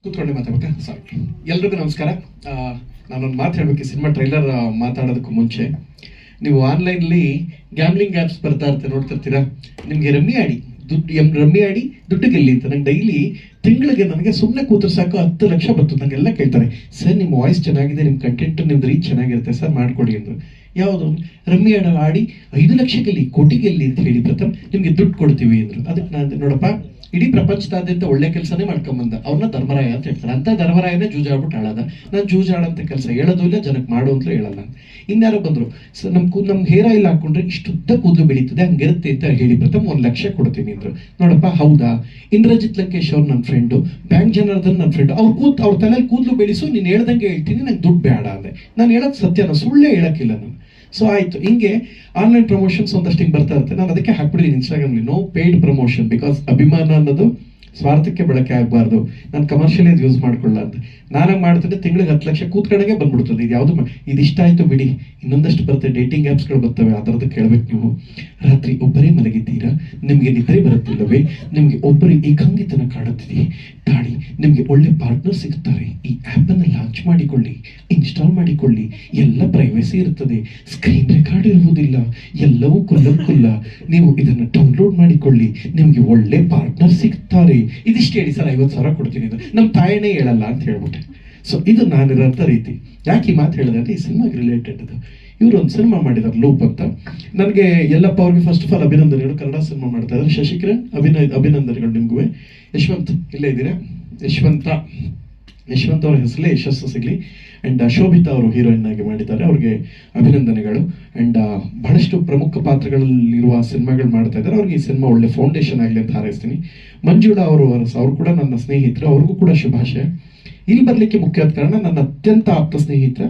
ಕೂತ್ಕೊಂಡೆ ಮಾತಾಡ್ಬೇಕಾ? ಸಾರಿ. ಎಲ್ರಿಗೂ ನಮಸ್ಕಾರ. ನಾನೊಂದು ಮಾತು ಹೇಳ್ಬೇಕು. ಈ ಸಿನಿಮಾ ಟ್ರೈಲರ್ ಮಾತಾಡೋದಕ್ಕೂ ಮುಂಚೆ, ನೀವು ಆನ್ಲೈನ್ಲಿ ಗ್ಯಾಮ್ಲಿಂಗ್ ಆ್ಯಪ್ಸ್ ಬರ್ತಾ ಇರ್ತೀರ, ನೋಡ್ತಿರ್ತೀರಾ. ನಿಮಗೆ ರಮ್ಮಿ ಆಡಿ ದುಡ್ಡು ಗೆಲ್ಲಿ ಅಂತ ನಂಗೆ ಡೈಲಿ ತಿಂಗಳಿಗೆ ನನಗೆ ಸುಮ್ಮನೆ ಕೂತ್ರೆ ಸಾಕು 10 ಲಕ್ಷ ಬರ್ತದೆ. ನಂಗೆಲ್ಲ ಕೇಳ್ತಾರೆ, ಸರ್ ನಿಮ್ಮ ವಾಯ್ಸ್ ಚೆನ್ನಾಗಿದೆ, ನಿಮ್ಮ ಕಂಟೆಂಟ್ ನಿಮ್ದು ರೀಚ್ ಚೆನ್ನಾಗಿರುತ್ತೆ ಸರ್, ಮಾಡ್ಕೊಡಿ ಅಂದರು. ಯಾವುದು ರಮ್ಮಿ ಆಡಿ 5 ಲಕ್ಷ ಗೆಲ್ಲಿ, ಕೋಟಿ ಗೆಲ್ಲಿ ಅಂತ ಹೇಳಿ ಪ್ರಥಮ್ ನಿಮ್ಗೆ ದುಡ್ಡು ಕೊಡ್ತೀವಿ ಅಂದರು. ಅದಕ್ಕೆ ನಾನು ನೋಡಪ್ಪ, ಇಡೀ ಪ್ರಪಂಚದಾದ್ಯಂತ ಒಳ್ಳೆ ಕೆಲಸನೇ ಮಾಡ್ಕೊಂಬಂದ, ಅವ್ರನ್ನ ಧರ್ಮರಾಯ ಅಂತ ಹೇಳ್ತಾರೆ. ಅಂತ ಧರ್ಮರಾಯನೇ ಜೂಜಾಡ್ಬಿಟ್ಟು ಆಳದ. ನಾನು ಜೂಜಾಡಂತ ಕೆಲಸ ಹೇಳೋದು ಇಲ್ಲ, ಜನಕ್ಕೆ ಮಾಡು ಅಂತಲೂ ಹೇಳಲ್ಲ. ಇನ್ಯಾರೋ ಬಂದರು, ಸರ್ ನಮ್ಮ ಹೇರ್ ಆಯಿಲ್ ಹಾಕೊಂಡ್ರೆ ಇಷ್ಟುದ್ದ ಕೂದಲು ಬೆಳೀತದೆ, ಹಂಗಿರುತ್ತೆ ಅಂತ ಹೇಳಿ ಪ್ರಥಮ್ 1 ಲಕ್ಷ ಕೊಡ್ತೀನಿ ಅಂದ್ರು. ನೋಡಪ್ಪ, ಹೌದಾ? ಇಂದ್ರಜಿತ್ ಲಂಕೇಶ್ ಅವ್ರು ನನ್ನ ಫ್ರೆಂಡು, ಬ್ಯಾಂಕ್ ಜನಾರ್ದನ್ ನನ್ನ ಫ್ರೆಂಡು. ಅವ್ರ ತಲೆಯಲ್ಲಿ ಕೂದಲು ಬೆಳೆಸು, ನೀನು ಹೇಳ್ದಂಗೆ ಹೇಳ್ತೀನಿ, ನಂಗೆ ದುಡ್ಡು ಬೇಡ ಅಂದೆ. ನಾನು ಹೇಳೋದು ಸತ್ಯನ, ಸುಳ್ಳೇ ಹೇಳಕ್ಕಿಲ್ಲ ನಾನು. ಸೊ ಆಯ್ತು, ಹಿಂಗೆ ಆನ್ಲೈನ್ ಪ್ರಮೋಷನ್ಸ್ ಒಂದಷ್ಟು ಹಿಂಗೆ ಬರ್ತಾ ಇರುತ್ತೆ. ನಾನು ಅದಕ್ಕೆ ಹಾಕ್ಬಿಟ್ಟಿದ್ದೀನಿ ಇನ್ಸ್ಟಾಗ್ರಾಮ್ಲಿ, ನೋ ಪೇಯ್ಡ್ ಪ್ರಮೋಷನ್, ಬಿಕಾಸ್ ಅಭಿಮಾನ ಅನ್ನೋದು ಸ್ವಾರ್ಥಕ್ಕೆ ಬಳಕೆ ಆಗಬಾರ್ದು. ನಾನು ಕಮರ್ಷಿಯಲ್ ಯೂಸ್ ಮಾಡ್ಕೊಳ್ಳ ಅಂತ ನಾನಾಗ ಮಾಡ್ತಿದ್ದೆ. ತಿಂಗಳಿಗೆ 10 ಲಕ್ಷ ಕೂತ್ಕಡೆಗೆ ಬಂದ್ಬಿಡ್ತದೆ. ಇದು ಯಾವುದು ಇದಿಷ್ಟ ಆಯ್ತು ಬಿಡಿ, ಇನ್ನೊಂದಷ್ಟು ಬರುತ್ತೆ, ಡೇಟಿಂಗ್ ಆ್ಯಪ್ಸ್ಗಳು ಬರ್ತವೆ, ಆ ಥರದ್ದು ಕೇಳಬೇಕು. ನೀವು ರಾತ್ರಿ ಒಬ್ಬರೇ ಮಲಗಿದ್ದೀರಾ, ನಿಮಗೆ ನಿದ್ರೆ ಬರುತ್ತಿಲ್ಲವೇ, ನಿಮಗೆ ಒಬ್ಬರೇ ಏಕಾಂಗಿತನ ಕಾಡುತ್ತಿದೆ, ತಾಳಿ ನಿಮಗೆ ಒಳ್ಳೆ ಪಾರ್ಟ್ನರ್ ಸಿಗ್ತಾರೆ. ಈ ಆ್ಯಪನ್ನು ಲಾಂಚ್ ಮಾಡಿಕೊಳ್ಳಿ, ಇನ್ಸ್ಟಾಲ್ ಮಾಡಿಕೊಳ್ಳಿ, ಎಲ್ಲ ಪ್ರೈವಸಿ ಇರ್ತದೆ, ಸ್ಕ್ರೀನ್ ರೆಕಾರ್ಡ್ ಇರುವುದಿಲ್ಲ, ಎಲ್ಲವೂ ಕುಲ್ಲ. ನೀವು ಇದನ್ನು ಡೌನ್ಲೋಡ್ ಮಾಡಿಕೊಳ್ಳಿ, ನಿಮಗೆ ಒಳ್ಳೆ ಪಾರ್ಟ್ನರ್ ಸಿಗ್ತಾರೆ. ಇದಿಷ್ಟು ಹೇಳಿ ಸರ್ 50,000 ಕೊಡ್ತೀನಿ ಅಂತ ನಮ್ಮ ತಾಯನೇ ಹೇಳಲ್ಲ ಅಂತ ಹೇಳ್ಬಿಟ್ಟೆ. ಸೊ ಇದು ನಾನಿರೋಂಥ ರೀತಿ. ಯಾಕೆ ಈ ಮಾತು ಹೇಳಿದೆ ಅಂದರೆ, ಈ ಸಿನಿಮಾಗೆ ರಿಲೇಟೆಡ್ ಅದು. ಇವರು ಒಂದು ಸಿನಿಮಾ ಮಾಡಿದ್ದಾರೆ, ಲೂಪ್ ಅಂತ. ನನಗೆ ಎಲ್ಲಪ್ಪ ಅವ್ರಿಗೆ ಫಸ್ಟ್ ಆಫ್ ಆಲ್ ಅಭಿನಂದನೆಗಳು. ಕನ್ನಡ ಸಿನಿಮಾ ಮಾಡ್ತಾ ಇದ್ದಾರೆ. ಶಶಿಕಿರಣ್ ಅಭಿನಂದನೆಗಳು ನಿಮಗೂ. ಯಶವಂತ್ ಇಲ್ಲೇ ಇದ್ದೀರಾ? ಯಶವಂತ್ ಅವ್ರ ಹೆಸರಲ್ಲೇ ಯಶಸ್ಸು ಸಿಗಲಿ. ಆ್ಯಂಡ್ ಶೋಭಿತಾ ಅವರು ಹೀರೋಯಿನ್ ಆಗಿ ಮಾಡಿದ್ದಾರೆ, ಅವ್ರಿಗೆ ಅಭಿನಂದನೆಗಳು. ಆ್ಯಂಡ್ ಬಹಳಷ್ಟು ಪ್ರಮುಖ ಪಾತ್ರಗಳಲ್ಲಿರುವ ಸಿನಿಮಾಗಳು ಮಾಡ್ತಾ ಇದ್ದಾರೆ. ಅವ್ರಿಗೆ ಈ ಸಿನಿಮಾ ಒಳ್ಳೆ ಫೌಂಡೇಶನ್ ಆಗಲಿ ಅಂತ ಹಾರೈಸ್ತೀನಿ. ಮಂಜುಳಾ ಅವರು ಕೂಡ ನನ್ನ ಸ್ನೇಹಿತರು, ಅವ್ರಿಗೂ ಕೂಡ ಶುಭಾಶಯ. ಇಲ್ಲಿ ಬರಲಿಕ್ಕೆ ಮುಖ್ಯವಾದ ಕಾರಣ, ನನ್ನ ಅತ್ಯಂತ ಆಪ್ತ ಸ್ನೇಹಿತ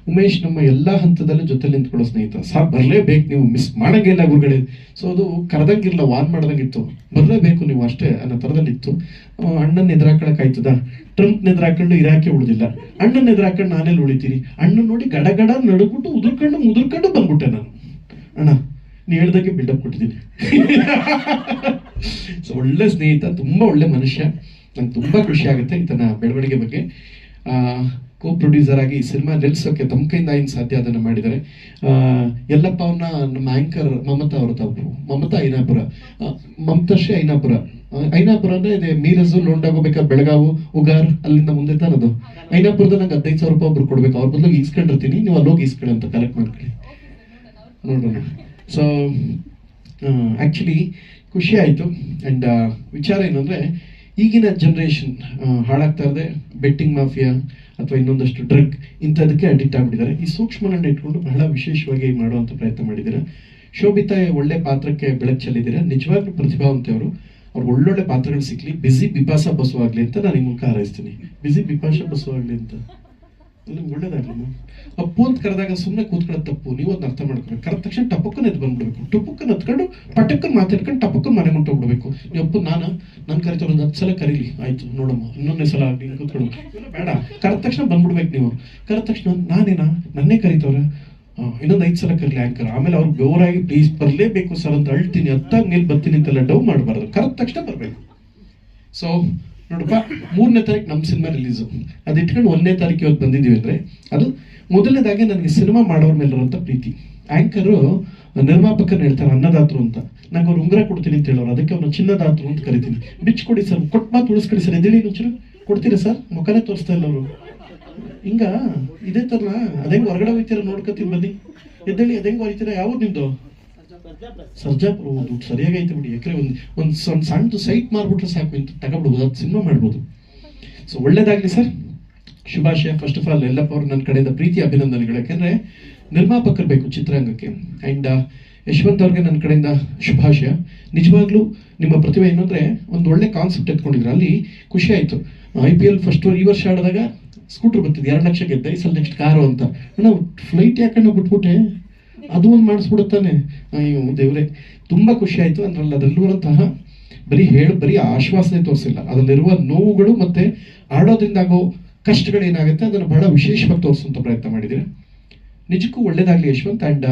ಉಮೇಶ್ ನಮ್ಮ ಎಲ್ಲ ಹಂತದಲ್ಲೂ ಜೊತೆಲಿ ನಿಂತ್ಕೊಳ್ಳೋ ಸ್ನೇಹಿತ. ಸಾರ್ ಬರಲೇಬೇಕು, ನೀವು ಮಿಸ್ ಮಾಡಂಗಿಲ್ಲ ಗುರುಗಳೇ. ಸೊ ಅದು ಕರೆದಂಗಿರಲ್ಲ, ವಾನ್ ಮಾಡ್ದಂಗಿತ್ತು, ಬರಲೇಬೇಕು ನೀವು ಅಷ್ಟೇ ಅನ್ನೋ ಥರದಲ್ಲಿತ್ತು. ಅಣ್ಣನ ಎದುರಾಕಳಕ್ಕಾಯ್ತದ? ಟ್ರಂಪ್ ಎದುರಾಕೊಂಡು ಇರಾಕೆ ಉಳಿದಿಲ್ಲ, ಅಣ್ಣನ ಎದುರಾಕೊಂಡು ನಾನೆಲ್ಲಿ ಉಳಿತೀನಿ? ಅಣ್ಣನ ನೋಡಿ ಗಡ ನಡುಗ್ಬಿಟ್ಟು ಮುದುರ್ಕೊಂಡು ಬಂದ್ಬಿಟ್ಟೆ ನಾನು. ಅಣ್ಣ ನೀ ಹೇಳ್ದಾಗೆ ಬಿಲ್ಡಪ್ ಕೊಟ್ಟಿದ್ದೀನಿ. ಸೊ ಒಳ್ಳೆ ಸ್ನೇಹಿತ, ತುಂಬ ಒಳ್ಳೆ ಮನುಷ್ಯ. ನಂಗೆ ತುಂಬ ಖುಷಿ ಆಗುತ್ತೆ ಈತನ ಬೆಳವಣಿಗೆ ಬಗ್ಗೆ. ಕೋ ಪ್ರೊಡ್ಯೂಸರ್ ಆಗಿ ಈ ಸಿನಿಮಾ ನಿಲ್ಸೋಕ್ಕೆ ತಮ್ಮ ಕೈಯಿಂದ ಏನು ಸಾಧ್ಯ ಅದನ್ನು ಮಾಡಿದ್ದಾರೆ. ಎಲ್ಲಪ್ಪ ಅವನ್ನ ನಮ್ಮ ಆ್ಯಂಕರ್ ಮಮತಾ ಅವ್ರ ತಪ್ಪು, ಮಮತಾ ಮಮತಾಶ್ರೀ ಐನಾಪುರ ಅಂದರೆ ಇದೆ ಮೀರಜು ಲೋಂಡಾಗೋಬೇಕಾದ್ರೆ ಬೆಳಗಾವು ಉಗಾರ್ ಅಲ್ಲಿಂದ ಮುಂದೆ ತಾನದು. ಐನಾಪುರದ ನಂಗೆ 15,000 ರೂಪಾಯಿ ಒಬ್ರು ಕೊಡ್ಬೇಕು, ಅವ್ರ ಬದಲು ಈಸ್ಕೊಂಡಿರ್ತೀನಿ, ನೀವು ಅಲ್ಲೋಗಿ ಈಸ್ಕೊಳ್ಳಿ ಅಂತ ಕಲೆಕ್ಟ್ ಮಾಡ್ಕೊಳ್ಳಿ ನೋಡೋಣ. ಸೊ ಆ್ಯಕ್ಚುಲಿ ಖುಷಿ ಆಯಿತು. ಆ್ಯಂಡ್ ವಿಚಾರ ಏನಂದರೆ, ಈಗಿನ ಜನ್ರೇಷನ್ ಹಾಳಾಗ್ತಾ ಇದೆ. ಬೆಟ್ಟಿಂಗ್ ಮಾಫಿಯಾ ಅಥವಾ ಇನ್ನೊಂದಷ್ಟು ಡ್ರಗ್ ಇಂಥದಕ್ಕೆ ಅಡಿಕ್ಟ್ ಆಗಿಬಿಟ್ಟಿದ್ದಾರೆ. ಈ ಸೂಕ್ಷ್ಮಗಳನ್ನ ಇಟ್ಕೊಂಡು ಬಹಳ ವಿಶೇಷವಾಗಿ ಮಾಡುವಂಥ ಪ್ರಯತ್ನ ಮಾಡಿದ್ದೀರಾ. ಶೋಭಿತಾ ಒಳ್ಳೆ ಪಾತ್ರಕ್ಕೆ ಬೆಳಕು ಚೆಲ್ಲಿದ್ದೀರಾ. ನಿಜವಾಗ್ಲೂ ಪ್ರತಿಭಾವಂತೆಯವರು. ಅವ್ರಿಗೆ ಒಳ್ಳೊಳ್ಳೆ ಪಾತ್ರಗಳು ಸಿಕ್ಕಲಿ. ಬಿಸಿ ಬಿಪಾಸ ಬಸು ಆಗಲಿ ಅಂತ ನಾನು ಈ ಮೂಲಕ ಹಾರೈಸ್ತೀನಿ. ಬಿಸಿ ಬಿಪಾಸ ಬಸು ಆಗಲಿ ಅಂತ ನಿಮ್ಗೆ ಒಳ್ಳೇದಾಗಲಿ. ಅಪ್ಪು ಅಂತ ಕರೆದಾಗ ಸುಮ್ಮನೆ ಕೂತ್ಕೊಳ್ಳೋದು ತಪ್ಪು. ನೀವು ಅದನ್ನ ಅರ್ಥ ಮಾಡ್ಕೊಬೇಕು. ಕರೆದ ತಕ್ಷಣ ಟಪಕ್ಕನ್ನು ಎದ್ದು ಬಂದ್ಬಿಡ್ಬೇಕು. ಟುಪ್ಪಕ್ಕನ್ನು ಹತ್ಕೊಂಡು ಪಟಕ್ಕನ್ನು ಮಾತಾಡ್ಕೊಂಡು ಟಪಕ್ಕನ್ನು ಮನೆ ಮುಟ್ಟೋಗ್ಬಿಡ್ಬೇಕು. ನೀವು ಅಪ್ಪು ನಾನು ಕರಿತಾರೆ ಒಂದು 10 ಸಲ ಕರೀಲಿ, ಆಯ್ತು ನೋಡಮ್ಮ, ಇನ್ನೊಂದೇ ಸಲ ಆಗಲಿ ಕೂತ್ಕೊಂಡು ಬೇಡ. ಕರೆದ ತಕ್ಷಣ ಬಂದ್ಬಿಡ್ಬೇಕು. ನೀವು ಕರೆದ ತಕ್ಷಣ ನನ್ನೇ ಕರಿತವ್ರ, ಇನ್ನೊಂದು 5 ಸಲ ಕರೀಲಿ ಆ್ಯಂಕರ್. ಆಮೇಲೆ ಅವ್ರು ಬೆವರಾಗಿ ಪ್ಲೀಸ್ ಬರಲೇಬೇಕು ಸರ್ ಅಂತ ಅಳ್ತೀನಿ, ಹತ್ತಾಗ ಮೇಲೆ ಬರ್ತೀನಿ ಅಂತೆಲ್ಲ ಡೌ ಮಾಡಬಾರ್ದು. ಕರೆದ ತಕ್ಷಣ ಬರಬೇಕು. ಸೊ ನೋಡಪ್ಪ, 3ನೇ ತಾರೀಕು ನಮ್ಮ ಸಿನಿಮಾ ರಿಲೀಸು. ಅದು ಇಟ್ಕೊಂಡು 1ನೇ ತಾರೀಕು ಇವತ್ತು ಬಂದಿದ್ದೀವಿ ಅಂದರೆ, ಅದು ಮೊದಲನೇದಾಗಿ ನನಗೆ ಸಿನಿಮಾ ಮಾಡೋರ ಮೇಲಿರೋಂಥ ಪ್ರೀತಿ. ಆ್ಯಂಕರು ನಿರ್ಮಾಪಕರನ್ನ ಹೇಳ್ತಾರೆ ಅನ್ನದಾತರು ಅಂತ. ನಂಗೆ ಅವ್ರು ಉಂಗುರ ಕೊಡ್ತೀನಿ ಅಂತ ಹೇಳೋರು, ಅದಕ್ಕೆ ಅವ್ರನ್ನ ಚಿನ್ನದಾತರು ಅಂತ ಕರಿತೀನಿ. ಬಿಚ್ಚು ಕೊಡಿ ಸರ್, ಕೊಟ್ಟು ಮಾತು ಉಳಿಸ್ಕೊಡಿ ಸರ್, ಎದ್ದೇಳಿ ನುಚ್ಚರು ಕೊಡ್ತೀರಾ ಸರ್? ಮುಖನೇ ತೋರಿಸ್ತಾ ಇಲ್ಲ ಅವರು. ಹಿಂಗ ಇದೇ ಥರ ಅದಂಗೆ ಹೊರಗಡೆ ಹೋಗ್ತೀರ ನೋಡ್ಕೊತೀನಿ ಬನ್ನಿ, ಎದ್ದೇಳಿ ಅದಂಗೆ ಹೊರಿತೀರಾ? ಯಾವ್ದು ನಿಮ್ಮದು? ಸರ್ಜಾಪುರ. ದುಡ್ಡು ಸರಿಯಾಗೈತೆ ಬಿಡಿ. ಯಾಕಂದ್ರೆ ಒಂದು ಸಣ್ಣದು ಸೈಟ್ ಮಾರ್ಬಿಟ್ರೆ ಸಾಕು, ಇಂತ ತಗೊಬಿಡ್ಬೋದು, ಅದು ಸಿನಿಮಾ ಮಾಡ್ಬೋದು. ಸೊ ಒಳ್ಳೇದಾಗಲಿ ಸರ್, ಶುಭಾಶಯ. ಫಸ್ಟ್ ಆಫ್ ಆಲ್ ಎಲ್ಲಪ್ಪ ಅವ್ರು ನನ್ನ ಕಡೆಯಿಂದ ಪ್ರೀತಿ ಅಭಿನಂದನೆಗಳು. ಯಾಕೆಂದರೆ ನಿರ್ಮಾಪಕರು ಬೇಕು ಚಿತ್ರರಂಗಕ್ಕೆ. ಆ್ಯಂಡ್ ಯಶವಂತ್ ಅವ್ರಿಗೆ ನನ್ನ ಕಡೆಯಿಂದ ಶುಭಾಶಯ. ನಿಜವಾಗ್ಲೂ ನಿಮ್ಮ ಪ್ರತಿಭೆ ಏನಂದರೆ, ಒಂದು ಒಳ್ಳೆ ಕಾನ್ಸೆಪ್ಟ್ ಎತ್ಕೊಂಡಿದ್ರು, ಅಲ್ಲಿ ಖುಷಿ ಆಯಿತು. IPL ಫಸ್ಟ್ ಈ ವರ್ಷ ಆಡಿದಾಗ ಸ್ಕೂಟ್ರ್ ಬರ್ತಿದ್ದು 2 ಲಕ್ಷ ಗೆದ್ದ, ಈ ಸಲ ನೆಕ್ಸ್ಟ್ ಕಾರು ಅಂತ. ನಾವು ಫ್ಲೈಟ್ ಯಾಕಂದ್ರೆ ಬಿಟ್ಬಿಟ್ಟೆ, ಅದು ಒಂದು ಮಾಡಿಸ್ಬಿಡುತ್ತಾನೆ. ಅಯ್ಯೋ ದೇವ್ರೆ, ತುಂಬ ಖುಷಿ ಆಯಿತು. ಅದರಲ್ಲಿರುವಂತಹ ಬರೀ ಆಶ್ವಾಸನೆ ತೋರಿಸಿಲ್ಲ, ಅದರಲ್ಲಿರುವ ನೋವುಗಳು ಮತ್ತು ಆಡೋದ್ರಿಂದ ಆಗೋ ಕಷ್ಟಗಳೇನಾಗುತ್ತೆ ಅದನ್ನು ಬಹಳ ವಿಶೇಷವಾಗಿ ತೋರಿಸುವಂಥ ಪ್ರಯತ್ನ ಮಾಡಿದ್ದೀರಾ. ನಿಜಕ್ಕೂ ಒಳ್ಳೇದಾಗಲಿ ಯಶವಂತ್. ಆ್ಯಂಡ್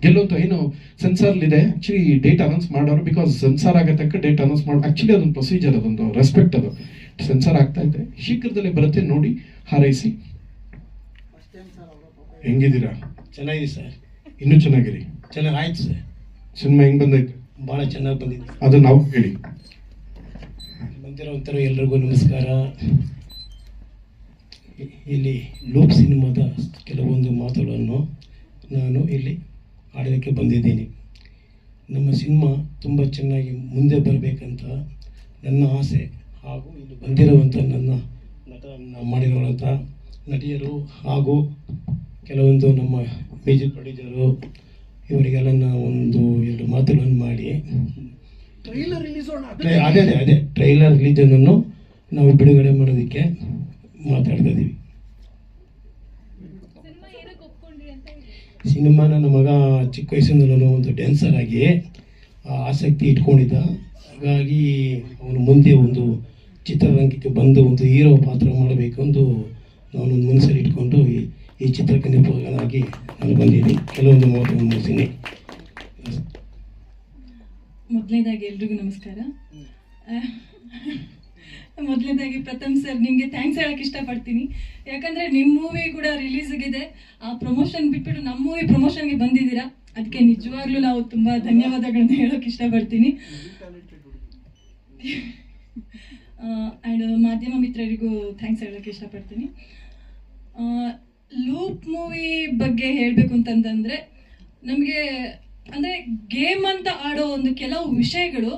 ಗೆಲ್ಲೋಂಥ ಏನು ಸೆನ್ಸಾರ್ಲಿದೆ, ಆ್ಯಕ್ಚುಲಿ ಡೇಟ್ ಅನೌನ್ಸ್ ಮಾಡೋರು, ಬಿಕಾಸ್ ಸೆನ್ಸಾರ್ ಆಗತಕ್ಕ ಡೇಟ್ ಅನೌನ್ಸ್ ಮಾಡಿ, ಆ್ಯಕ್ಚುಲಿ ಅದೊಂದು ಪ್ರೊಸೀಜರ್, ಅದೊಂದು ರೆಸ್ಪೆಕ್ಟ್ ಅದು. ಸೆನ್ಸಾರ್ ಆಗ್ತಾ ಇದೆ, ಶೀಘ್ರದಲ್ಲೇ ಬರುತ್ತೆ, ನೋಡಿ ಹಾರೈಸಿ. ಹೆಂಗಿದ್ದೀರಾ? ಚೆನ್ನಾಗಿದೆ ಸರ್. ಇನ್ನೂ ಚೆನ್ನಾಗಿರಿ. ಚೆನ್ನಾಗಾಯ್ತು ಸರ್. ಸಿನಿಮಾ ಹೆಂಗ್ ಬಂದೈತೆ? ಭಾಳ ಚೆನ್ನಾಗಿ ಬಂದಿದೆ. ಅದು ನಾವು ಹೇಳಿ. ಬಂದಿರೋಂಥರ ಎಲ್ರಿಗೂ ನಮಸ್ಕಾರ. ಇಲ್ಲಿ ಲೂಪ್ ಸಿನಿಮಾದ ಕೆಲವೊಂದು ಮಾತುಗಳನ್ನು ನಾನು ಇಲ್ಲಿ ಆಡೋದಕ್ಕೆ ಬಂದಿದ್ದೀನಿ. ನಮ್ಮ ಸಿನಿಮಾ ತುಂಬ ಚೆನ್ನಾಗಿ ಮುಂದೆ ಬರಬೇಕಂತ ನನ್ನ ಆಸೆ, ಹಾಗೂ ಇಲ್ಲಿ ಬಂದಿರುವಂಥ ನನ್ನ ಮಾಡಿರುವಂಥ ನಟಿಯರು ಹಾಗೂ ಕೆಲವೊಂದು ನಮ್ಮ ಮ್ಯೂಸಿಕ್ ಪ್ರೊಡ್ಯೂಸರು ಇವರಿಗೆಲ್ಲ ನಾವು ಒಂದು 2 ಮಾತುಗಳನ್ನು ಮಾಡಿ ಅದೇ ಟ್ರೈಲರ್ ರಿಲೀಸನ್ನು ನಾವು ಬಿಡುಗಡೆ ಮಾಡೋದಕ್ಕೆ ಮಾತಾಡ್ತಾ ಇದ್ದೀವಿ. ಸಿನಿಮಾ ನನ್ನ ಮಗ ಚಿಕ್ಕ ವಯಸ್ಸಿಂದಲೂ ಒಂದು ಡ್ಯಾನ್ಸರ್ ಆಗಿ ಆಸಕ್ತಿ ಇಟ್ಕೊಂಡಿದ್ದ. ಹಾಗಾಗಿ ಅವನು ಮುಂದೆ ಒಂದು ಚಿತ್ರರಂಗಕ್ಕೆ ಬಂದು ಒಂದು ಹೀರೋ ಪಾತ್ರ ಮಾಡಬೇಕು ಎಂದು ನಾನೊಂದು ಮನಸ್ಸಲ್ಲಿ ಇಟ್ಕೊಂಡು ಈ ಚಿತ್ರಕ್ಕೆ ನಿರ್ಮಾಪಕನಾಗಿ ನಾನು ಬಂದಿದ್ದೀನಿ. ಕೆಲವೊಂದು ಮಾತುಗಳನ್ನು ಮುಗಿಸಿನಿ. ಮೊದಲನೇದಾಗಿ ಎಲ್ರಿಗೂ ನಮಸ್ಕಾರ. ಮೊದಲನೇದಾಗಿ ಪ್ರಥಮ್ ಸರ್ ನಿಮಗೆ ಥ್ಯಾಂಕ್ಸ್ ಹೇಳಕ್ಕೆ ಇಷ್ಟಪಡ್ತೀನಿ. ಯಾಕಂದರೆ ನಿಮ್ಮ ಮೂವಿ ಕೂಡ ರಿಲೀಸ್ ಆಗಿದೆ, ಆ ಪ್ರಮೋಷನ್ ಬಿಟ್ಬಿಟ್ಟು ನಮ್ಮ ಮೂವಿ ಪ್ರಮೋಷನ್ಗೆ ಬಂದಿದ್ದೀರಾ. ಅದಕ್ಕೆ ನಿಜವಾಗ್ಲೂ ನಾವು ತುಂಬ ಧನ್ಯವಾದಗಳನ್ನ ಹೇಳೋಕೆ ಇಷ್ಟಪಡ್ತೀನಿ. ಆ್ಯಂಡ್ ಮಾಧ್ಯಮ ಮಿತ್ರರಿಗೂ ಥ್ಯಾಂಕ್ಸ್ ಹೇಳೋಕ್ಕೆ ಇಷ್ಟಪಡ್ತೀನಿ. ಲೂಪ್ ಮೂವಿ ಬಗ್ಗೆ ಹೇಳಬೇಕು ಅಂತಂದರೆ, ನಮಗೆ ಅಂದರೆ ಗೇಮ್ ಅಂತ ಆಡೋ ಒಂದು ಕೆಲವು ವಿಷಯಗಳು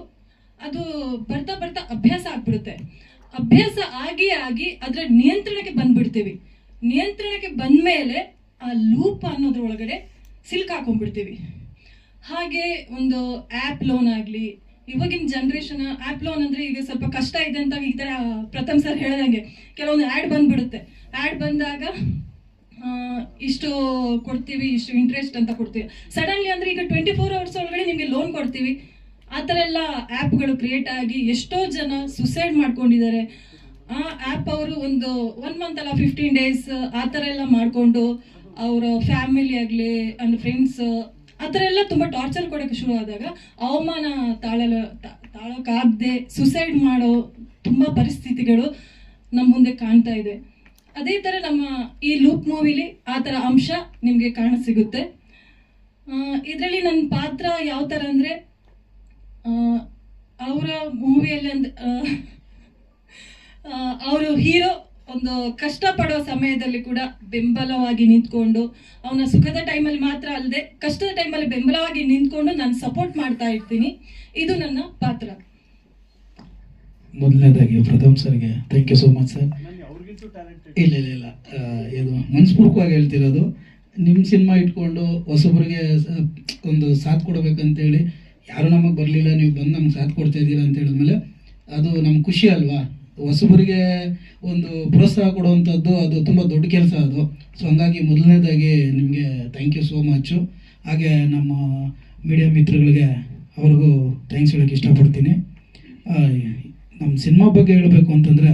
ಅದು ಬರ್ತಾ ಬರ್ತಾ ಅಭ್ಯಾಸ ಆಗ್ಬಿಡುತ್ತೆ. ಅಭ್ಯಾಸ ಆಗಿ ಆಗಿ ಅದರ ನಿಯಂತ್ರಣಕ್ಕೆ ಬಂದ್ಬಿಡ್ತೀವಿ. ನಿಯಂತ್ರಣಕ್ಕೆ ಬಂದ ಮೇಲೆ ಆ ಲೂಪ್ ಅನ್ನೋದ್ರ ಒಳಗಡೆ ಸಿಲ್ಕಾಕೊಂಡ್ಬಿಡ್ತೀವಿ. ಹಾಗೆ ಒಂದು ಆ್ಯಪ್ ಲೋನ್ ಆಗಲಿ, ಇವಾಗಿನ ಜನ್ರೇಷನ್ ಆ್ಯಪ್ ಲೋನ್ ಅಂದರೆ ಈಗ ಸ್ವಲ್ಪ ಕಷ್ಟ ಇದೆ ಅಂತ ಈ ಥರ ಪ್ರಥಮ್ ಸರ್ ಹೇಳ್ದಂಗೆ ಕೆಲವೊಂದು ಆ್ಯಡ್ ಬಂದ್ಬಿಡುತ್ತೆ. ಆ್ಯಡ್ ಬಂದಾಗ ಇಷ್ಟು ಕೊಡ್ತೀವಿ, ಇಷ್ಟು ಇಂಟ್ರೆಸ್ಟ್ ಅಂತ ಕೊಡ್ತೀವಿ. ಸಡನ್ಲಿ ಅಂದರೆ ಈಗ 24 hours ಒಳಗಡೆ ನಿಮಗೆ ಲೋನ್ ಕೊಡ್ತೀವಿ. ಆ ಥರ ಎಲ್ಲ ಆ್ಯಪ್ಗಳು ಕ್ರಿಯೇಟ್ ಆಗಿ ಎಷ್ಟೋ ಜನ ಸುಸೈಡ್ ಮಾಡ್ಕೊಂಡಿದ್ದಾರೆ. ಆ ಆ್ಯಪ್ ಅವರು ಒಂದು 1 month ಅಲ್ಲ 15 days ಆ ಥರ ಎಲ್ಲ ಮಾಡಿಕೊಂಡು ಅವರ ಫ್ಯಾಮಿಲಿ ಆಗಲಿ ಅಂಡ್ ಫ್ರೆಂಡ್ಸ್ ಆ ಥರ ಎಲ್ಲ ತುಂಬ ಟಾರ್ಚರ್ ಕೊಡೋಕ್ಕೆ ಶುರು ಆದಾಗ ಅವಮಾನ ತಾಳೋಕ್ಕಾಗದೆ ಸುಸೈಡ್ ಮಾಡೋ ತುಂಬ ಪರಿಸ್ಥಿತಿಗಳು ನಮ್ಮ ಮುಂದೆ ಕಾಣ್ತಾ ಇದೆ. ಅದೇ ಥರ ನಮ್ಮ ಈ ಲೂಪ್ ಮೂವಿಲಿ ಆ ಥರ ಅಂಶ ನಿಮಗೆ ಕಾಣಸಿಗುತ್ತೆ. ಇದರಲ್ಲಿ ನನ್ನ ಪಾತ್ರ ಯಾವ ಥರ ಅಂದರೆ, ಅವರ ಮೂವಿಯಲ್ಲಿ ಅವರು ಹೀರೋ ಒಂದು ಕಷ್ಟಪಡೋ ಸಮಯದಲ್ಲಿ ಕೂಡ ಬೆಂಬಲವಾಗಿ ನಿಂತ್ಕೊಂಡು, ಅವನ ಸುಖದ ಟೈಮಲ್ಲಿ ಮಾತ್ರ ಅಲ್ಲದೆ ಕಷ್ಟದ ಟೈಮಲ್ಲಿ ಬೆಂಬಲವಾಗಿ ನಿಂತ್ಕೊಂಡು ನಾನು ಸಪೋರ್ಟ್ ಮಾಡ್ತಾ ಇರ್ತೀನಿ. ಇದು ನನ್ನ ಪಾತ್ರ. ಮೊದಲನೇದಾಗಿ ಪ್ರಥಮ್ ಸರ್ಗೆ thank you so much sir. ಇಲ್ಲ ಇದು ಮನಸ್ಪೂರ್ವಕವಾಗಿ ಹೇಳ್ತಿರೋದು. ನಿಮ್ಮ ಸಿನಿಮಾ ಇಟ್ಕೊಂಡು ಹೊಸಬ್ರಿಗೆ ಒಂದು ಸಾಥ್ ಕೊಡಬೇಕಂತೇಳಿ ಯಾರು ನಮಗೆ ಬರಲಿಲ್ಲ, ನೀವು ಬಂದು ನಮ್ಗೆ ಸಾಥ್ ಕೊಡ್ತಾ ಇದ್ದೀರಾ ಅಂತ ಹೇಳಿದ್ಮೇಲೆ ಅದು ನಮ್ಗೆ ಖುಷಿ ಅಲ್ವಾ. ಹೊಸಬರಿಗೆ ಒಂದು ಪ್ರೋತ್ಸಾಹ ಕೊಡುವಂಥದ್ದು ಅದು ತುಂಬ ದೊಡ್ಡ ಕೆಲಸ ಅದು. ಸೊ ಹಂಗಾಗಿ ಮೊದಲನೇದಾಗಿ ನಿಮಗೆ ಥ್ಯಾಂಕ್ ಯು ಸೋ ಮಚ್ಚು. ಹಾಗೆ ನಮ್ಮ ಮೀಡಿಯಾ ಮಿತ್ರಗಳಿಗೆ ಅವ್ರಿಗೂ ಥ್ಯಾಂಕ್ಸ್ ಹೇಳೋಕ್ಕೆ ಇಷ್ಟಪಡ್ತೀನಿ. ನಮ್ಮ ಸಿನಿಮಾ ಬಗ್ಗೆ ಹೇಳಬೇಕು ಅಂತಂದರೆ,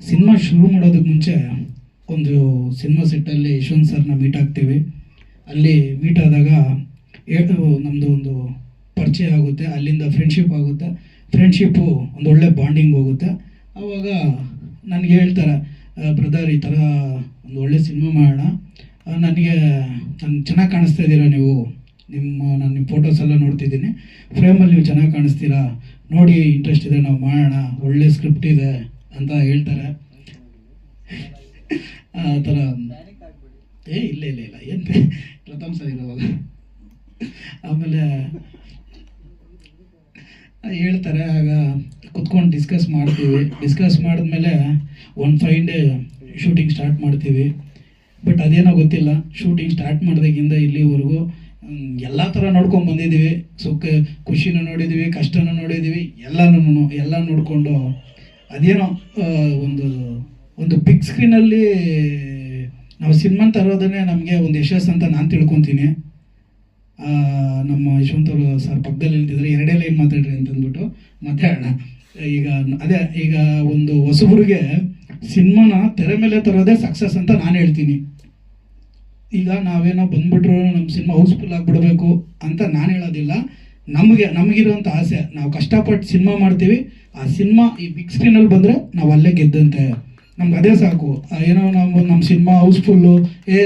ಸಿನಿಮಾ ಶುರು ಮಾಡೋದಕ್ಕೆ ಮುಂಚೆ ಒಂದು ಸಿನಿಮಾ ಸೆಟ್ಟಲ್ಲಿ ಯಶವಂತ್ ಸರ್ನ ಮೀಟ್ ಆಗ್ತೀವಿ. ಅಲ್ಲಿ ಮೀಟ್ ಆದಾಗ ನಮ್ಮದು ಒಂದು ಪರಿಚಯ ಆಗುತ್ತೆ, ಅಲ್ಲಿಂದ ಫ್ರೆಂಡ್ಶಿಪ್ ಆಗುತ್ತೆ. ಫ್ರೆಂಡ್ಶಿಪ್ಪು ಒಂದು ಒಳ್ಳೆ ಬಾಂಡಿಂಗ್ ಹೋಗುತ್ತೆ. ಆವಾಗ ನನಗೆ ಹೇಳ್ತಾರೆ, ಬ್ರದರ್ ಈ ಥರ ಒಂದು ಒಳ್ಳೆ ಸಿನಿಮಾ ಮಾಡೋಣ, ನನಗೆ ಚೆನ್ನಾಗಿ ಕಾಣಿಸ್ತಾ ಇದ್ದೀರಾ ನೀವು, ನಾನು ನಿಮ್ಮ ಫೋಟೋಸ್ ಎಲ್ಲ ನೋಡ್ತಿದ್ದೀನಿ, ಫ್ರೇಮಲ್ಲಿ ನೀವು ಚೆನ್ನಾಗಿ ಕಾಣಿಸ್ತೀರಾ, ನೋಡಿ ಇಂಟ್ರೆಸ್ಟ್ ಇದೆ, ನಾವು ಮಾಡೋಣ, ಒಳ್ಳೆ ಸ್ಕ್ರಿಪ್ಟ್ ಇದೆ ಅಂತ ಹೇಳ್ತಾರೆ. ಆ ಥರ ಇಲ್ಲ ಏನು ಪ್ರಥಮ್ ಸರ್ ಇರೋವಾಗ ಆಮೇಲೆ ಹೇಳ್ತಾರೆ. ಆಗ ಕುತ್ಕೊಂಡು ಡಿಸ್ಕಸ್ ಮಾಡ್ತೀವಿ. ಡಿಸ್ಕಸ್ ಮಾಡಿದ್ಮೇಲೆ ಒಂದು 5 day ಶೂಟಿಂಗ್ ಸ್ಟಾರ್ಟ್ ಮಾಡ್ತೀವಿ. ಬಟ್ ಅದೇನೋ ಗೊತ್ತಿಲ್ಲ, ಶೂಟಿಂಗ್ ಸ್ಟಾರ್ಟ್ ಮಾಡಿದಾಗಿಂದ ಇಲ್ಲಿವರೆಗೂ ಎಲ್ಲ ಥರ ನೋಡ್ಕೊಂಡು ಬಂದಿದ್ದೀವಿ. ಖುಷಿನೂ ನೋಡಿದ್ದೀವಿ, ಕಷ್ಟನೂ ನೋಡಿದ್ದೀವಿ, ಎಲ್ಲ ನೋಡಿಕೊಂಡು ಅದೇನೋ ಒಂದು ಬಿಗ್ ಸ್ಕ್ರೀನಲ್ಲಿ ನಾವು ಸಿನಿಮಾ ತರೋದನ್ನೇ ನಮಗೆ ಒಂದು ಯಶಸ್ಸು ಅಂತ ನಾನು ತಿಳ್ಕೊತೀನಿ. ನಮ್ಮ ಯಶವಂತ್ ಅವರು ಸರ್ ಪಕ್ಕದಲ್ಲಿ ಹೇಳ್ತಿದ್ರೆ 2 ಲೈನ್ ಮಾತಾಡ್ರಿ ಅಂತಂದ್ಬಿಟ್ಟು ಮಾತಾಡೋಣ. ಈಗ ಒಂದು ಹೊಸಬರಿಗೆ ಸಿನಿಮಾನ ತೆರೆ ಮೇಲೆ ತರೋದೇ ಸಕ್ಸಸ್ ಅಂತ ನಾನು ಹೇಳ್ತೀನಿ. ಈಗ ನಾವೇನೋ ಬಂದ್ಬಿಟ್ರು ನಮ್ಮ ಸಿನಿಮಾ ಹೌಸ್ಫುಲ್ ಆಗಿಬಿಡ್ಬೇಕು ಅಂತ ನಾನು ಹೇಳೋದಿಲ್ಲ. ನಮಗಿರೋಂಥ ಆಸೆ, ನಾವು ಕಷ್ಟಪಟ್ಟು ಸಿನಿಮಾ ಮಾಡ್ತೀವಿ, ಆ ಸಿನಿಮಾ ಈ ಬಿಗ್ ಸ್ಕ್ರೀನಲ್ಲಿ ಬಂದರೆ ನಾವು ಅಲ್ಲೇ ಗೆದ್ದಂತೆ, ನಮ್ಗೆ ಅದೇ ಸಾಕು. ಏನೋ ನಾವು ನಮ್ಮ ಸಿನಿಮಾ ಹೌಸ್ಫುಲ್ಲು,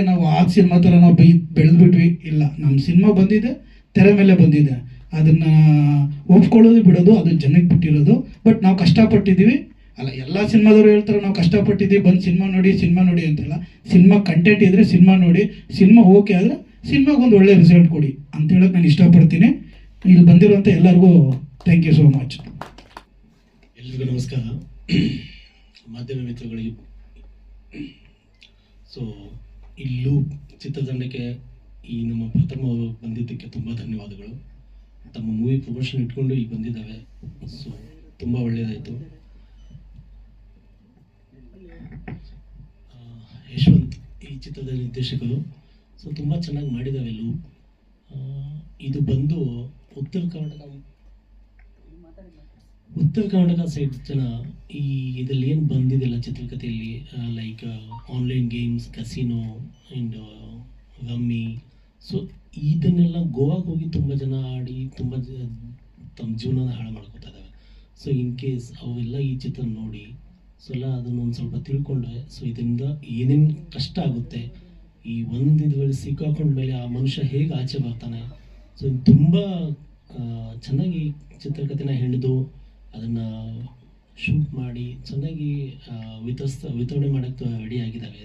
ನಾವು ಆ ಸಿನಿಮಾ ಥರ ನಾವು ಬೆಳೆದ್ಬಿಟ್ವಿ, ಇಲ್ಲ, ನಮ್ಮ ಸಿನಿಮಾ ಬಂದಿದೆ, ತೆರೆ ಮೇಲೆ ಬಂದಿದೆ, ಅದನ್ನು ಒಪ್ಕೊಳ್ಳೋದು ಬಿಡೋದು ಅದು ಜನಕ್ಕೆ ಬಿಟ್ಟಿರೋದು. ಬಟ್ ನಾವು ಕಷ್ಟಪಟ್ಟಿದ್ದೀವಿ, ಅಲ್ಲ ಎಲ್ಲ ಸಿನಿಮಾದವರು ಹೇಳ್ತಾರೆ ನಾವು ಕಷ್ಟಪಟ್ಟಿದ್ದೀವಿ, ಬಂದು ಸಿನಿಮಾ ನೋಡಿ ಅಂತೆಲ್ಲ. ಸಿನಿಮಾ ಕಂಟೆಂಟ್ ಇದ್ದರೆ ಸಿನಿಮಾ ನೋಡಿ, ಸಿನಿಮಾ ಓಕೆ ಆದರೆ ಸಿನಿಮಾಗೊಂದು ಒಳ್ಳೆ ರಿಸಲ್ಟ್ ಕೊಡಿ ಅಂತ ಹೇಳೋಕೆ ನಾನು ಇಷ್ಟಪಡ್ತೀನಿ. ಇಲ್ಲಿ ಬಂದಿರುವಂಥ ಎಲ್ಲರಿಗೂ ಥ್ಯಾಂಕ್ ಯು ಸೋ ಮಚ್. ಎಲ್ರಿಗೂ ನಮಸ್ಕಾರ, ಮಾಧ್ಯಮ ಮಿತ್ರಗಳಿಗೆ. ಸೊ ಇಲ್ಲೂ ಚಿತ್ರತಂಡಕ್ಕೆ ಈ ನಮ್ಮ ಪ್ರಥಮ ಬಂದಿದ್ದಕ್ಕೆ ತುಂಬ ಧನ್ಯವಾದಗಳು. ತಮ್ಮ ಮೂವಿ ಪ್ರಮೋಷನ್ ಇಟ್ಕೊಂಡು ಇಲ್ಲಿ ಬಂದಿದ್ದಾವೆ, ಸೊ ತುಂಬ ಒಳ್ಳೆಯದಾಯಿತು. ಯಶವಂತ್ ಈ ಚಿತ್ರದ ನಿರ್ದೇಶಕರು, ಸೊ ತುಂಬ ಚೆನ್ನಾಗಿ ಮಾಡಿದ್ದಾವೆ ಎಲ್ಲೂ. ಇದು ಬಂದು ಉತ್ತರ ಕರ್ನಾಟಕ ಸೈಡ್ ಜನ ಈ ಇದರಲ್ಲಿ ಏನು ಬಂದಿದೆಯಲ್ಲ ಚಿತ್ರಕಥೆಯಲ್ಲಿ, like online games, casino and rummy, so ಇದನ್ನೆಲ್ಲ ಗೋವಾಗೆ ಹೋಗಿ ತುಂಬ ಜನ ಆಡಿ ತುಂಬ ತಮ್ಮ ಜೀವನನ ಹಾಳು ಮಾಡ್ಕೋತಾ ಇದ್ದಾವೆ. ಸೊ ಇನ್ ಕೇಸ್ ಅವೆಲ್ಲ ಈ ಚಿತ್ರ ನೋಡಿ ಸೊ ಎಲ್ಲ ಅದನ್ನು ಒಂದು ಸ್ವಲ್ಪ ತಿಳ್ಕೊಂಡ್ರೆ, ಸೊ ಇದರಿಂದ ಏನೇನು ಕಷ್ಟ ಆಗುತ್ತೆ, ಈ ಒಂದು ಇದರಲ್ಲಿ ಸಿಕ್ಕಾಕೊಂಡ್ಮೇಲೆ ಆ ಮನುಷ್ಯ ಹೇಗೆ ಆಚೆ ಬರ್ತಾನೆ, ಸೊ ತುಂಬ ಚೆನ್ನಾಗಿ ಚಿತ್ರಕಥೆನ ಹಿಡಿದು ಅದನ್ನು ಶೂಟ್ ಮಾಡಿ ಚೆನ್ನಾಗಿ ವಿತರಣೆ ಮಾಡೋಕ್ಕೆ ರೆಡಿ ಆಗಿದ್ದಾವೆ.